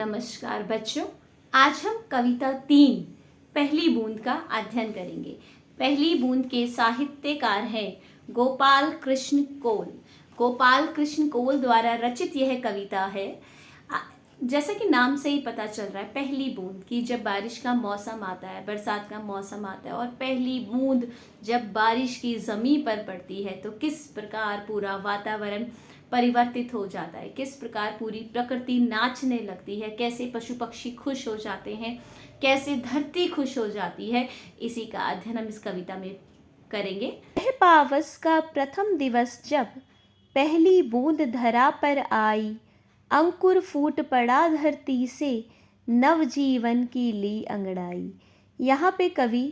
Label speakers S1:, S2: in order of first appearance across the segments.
S1: नमस्कार बच्चों, आज हम कविता 3 पहली बूंद का अध्ययन करेंगे। पहली बूंद के साहित्यकार हैं गोपाल कृष्ण कोल। गोपाल कृष्ण कोल द्वारा रचित यह कविता है। जैसा कि नाम से ही पता चल रहा है, पहली बूंद की जब बारिश का मौसम आता है, बरसात का मौसम आता है और पहली बूंद जब बारिश की ज़मीन पर पड़ती है तो किस प्रकार पूरा वातावरण परिवर्तित हो जाता है, किस प्रकार पूरी प्रकृति नाचने लगती है, कैसे पशु पक्षी खुश हो जाते हैं, कैसे धरती खुश हो जाती है, इसी का अध्ययन हम इस कविता में करेंगे।
S2: यह पावस का प्रथम दिवस जब पहली बूंद धरा पर आई, अंकुर फूट पड़ा धरती से, नवजीवन की ली अंगड़ाई। यहाँ पे कवि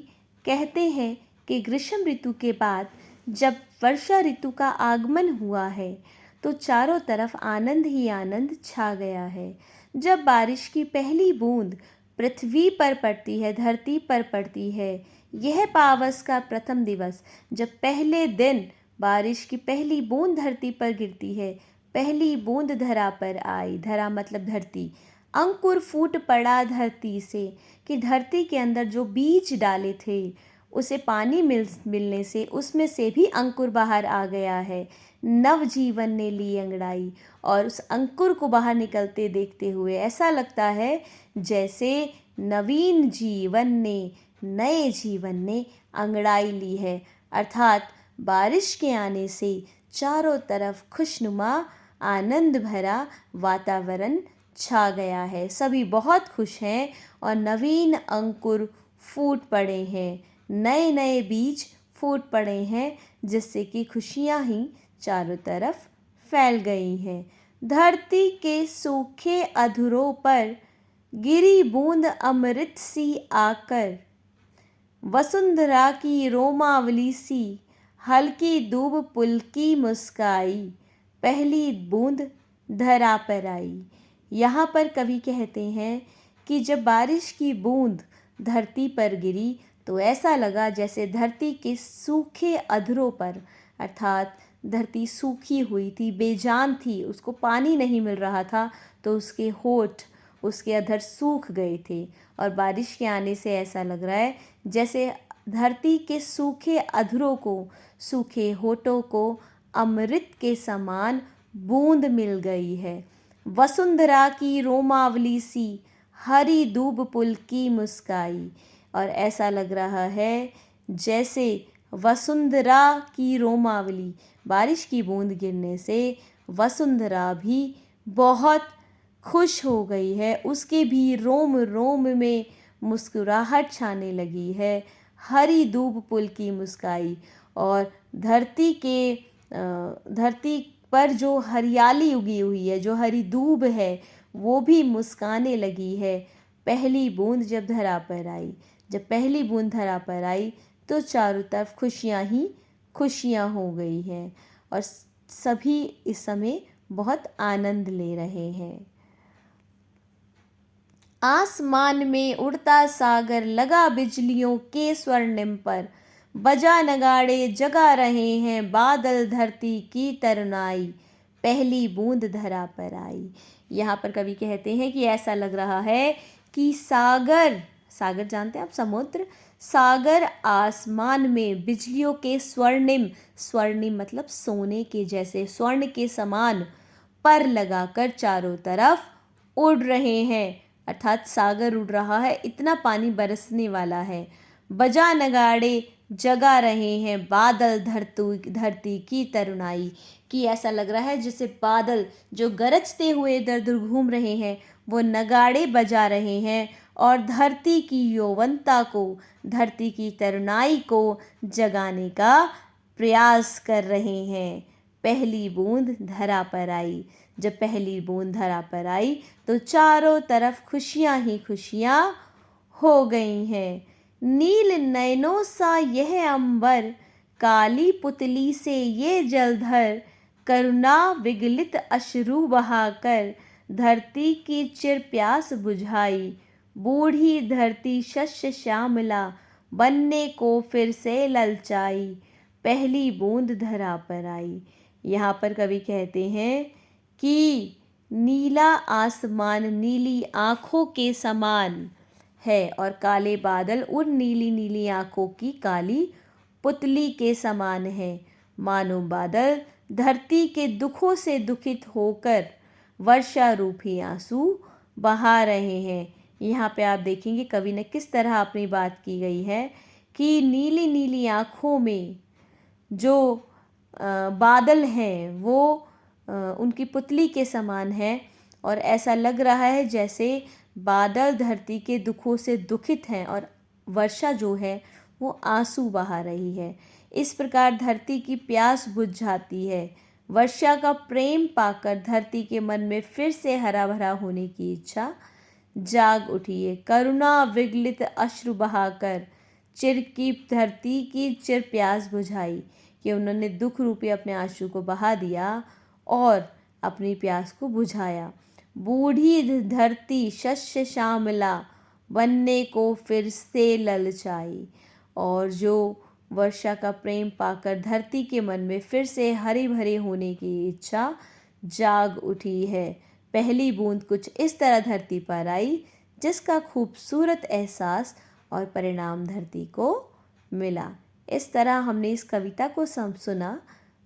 S2: कहते हैं कि ग्रीष्म ऋतु के बाद जब वर्षा ऋतु का आगमन हुआ है तो चारों तरफ आनंद ही आनंद छा गया है। जब बारिश की पहली बूंद पृथ्वी पर पड़ती है, धरती पर पड़ती है, यह पावस का प्रथम दिवस जब पहले दिन बारिश की पहली बूंद धरती पर गिरती है, पहली बूंद धरा पर आई, धरा मतलब धरती, अंकुर फूट पड़ा धरती से, कि धरती के अंदर जो बीज डाले थे उसे पानी मिलने से उसमें से भी अंकुर बाहर आ गया है। नवजीवन ने ली अंगड़ाई, और उस अंकुर को बाहर निकलते देखते हुए ऐसा लगता है जैसे नवीन जीवन ने, नए जीवन ने अंगड़ाई ली है। अर्थात बारिश के आने से चारों तरफ खुशनुमा आनंद भरा वातावरण छा गया है। सभी बहुत खुश हैं और नवीन अंकुर फूट पड़े हैं, नए नए बीज फूट पड़े हैं, जिससे कि खुशियाँ ही चारों तरफ फैल गई हैं। धरती के सूखे अधरों पर गिरी बूंद अमृत सी आकर, वसुंधरा की रोमावली सी, हल्की दूब पुलकी मुस्काई, पहली बूंद धरा पर आई। यहाँ पर कवि कहते हैं कि जब बारिश की बूंद धरती पर गिरी तो ऐसा लगा जैसे धरती के सूखे अधरों पर, अर्थात धरती सूखी हुई थी, बेजान थी, उसको पानी नहीं मिल रहा था, तो उसके होठ, उसके अधर सूख गए थे। और बारिश के आने से ऐसा लग रहा है जैसे धरती के सूखे अधरों को, सूखे होठों को अमृत के समान बूंद मिल गई है। वसुंधरा की रोमावली सी, हरी दूब पुल की मुस्काई, और ऐसा लग रहा है जैसे वसुंधरा की रोमावली, बारिश की बूंद गिरने से वसुंधरा भी बहुत खुश हो गई है, उसके भी रोम रोम में मुस्कुराहट छाने लगी है। हरी दूब पुल की मुस्काई, और धरती पर जो हरियाली उगी हुई है, जो हरी दूब है, वो भी मुस्काने लगी है। पहली बूंद जब धरा पर आई, जब पहली बूंद धरा पर आई तो चारों तरफ खुशियाँ ही खुशियाँ हो गई हैं और सभी इस समय बहुत आनंद ले रहे हैं। आसमान में उड़ता सागर लगा बिजलियों के स्वर्णिम पर, बजा नगाड़े जगा रहे हैं बादल धरती की तरुणाई, पहली बूंद धरा पर आई। यहाँ पर कवि कहते हैं कि ऐसा लग रहा है कि सागर, सागर जानते हैं आप, समुद्र, सागर आसमान में बिजलियों के स्वर्णिम, स्वर्णिम मतलब सोने के जैसे, स्वर्ण के समान पर लगाकर चारों तरफ उड़ रहे हैं। अर्थात सागर उड़ रहा है, इतना पानी बरसने वाला है। बजा नगाड़े जगा रहे हैं बादल धरती की तरुणाई, कि ऐसा लग रहा है जैसे बादल जो गरजते हुए इधर उधर घूम रहे हैं वो नगाड़े बजा रहे हैं और धरती की यौवनता को, धरती की तरुणाई को जगाने का प्रयास कर रहे हैं। पहली बूंद धरा पर आई, जब पहली बूंद धरा पर आई तो चारों तरफ खुशियाँ ही खुशियाँ हो गई हैं। नील नयनों सा यह अंबर, काली पुतली से ये जलधर, करुणा विगलित अश्रु बहाकर, धरती की चिर प्यास बुझाई, बूढ़ी धरती शस्य श्यामला, बनने को फिर से ललचाई, पहली बूंद धरा पर आई। यहाँ पर कवि कहते हैं कि नीला आसमान नीली आँखों के समान है और काले बादल उन नीली नीली आँखों की काली पुतली के समान है। मानो बादल धरती के दुखों से दुखित होकर वर्षा रूपी आंसू बहा रहे हैं। यहाँ पे आप देखेंगे कवि ने किस तरह अपनी बात की गई है कि नीली नीली आँखों में जो बादल हैं वो उनकी पुतली के समान है और ऐसा लग रहा है जैसे बादल धरती के दुखों से दुखित हैं और वर्षा जो है वो आंसू बहा रही है। इस प्रकार धरती की प्यास बुझ जाती है। वर्षा का प्रेम पाकर धरती के मन में फिर से हरा भरा होने की इच्छा जाग उठी है। करुणा विगलित अश्रु बहाकर चिर की धरती की चिर प्यास बुझाई कि उन्होंने दुख रूपी अपने आंसू को बहा दिया और अपनी प्यास को बुझाया। बूढ़ी धरती शस्य श्यामला बनने को फिर से ललचाई। और जो वर्षा का प्रेम पाकर धरती के मन में फिर से हरे भरे होने की इच्छा जाग उठी है। पहली बूंद कुछ इस तरह धरती पर आई जिसका खूबसूरत एहसास और परिणाम धरती को मिला। इस तरह हमने इस कविता को सुना।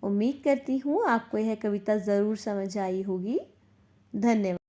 S2: उम्मीद करती हूँ आपको यह कविता ज़रूर समझ आई होगी। धन्यवाद।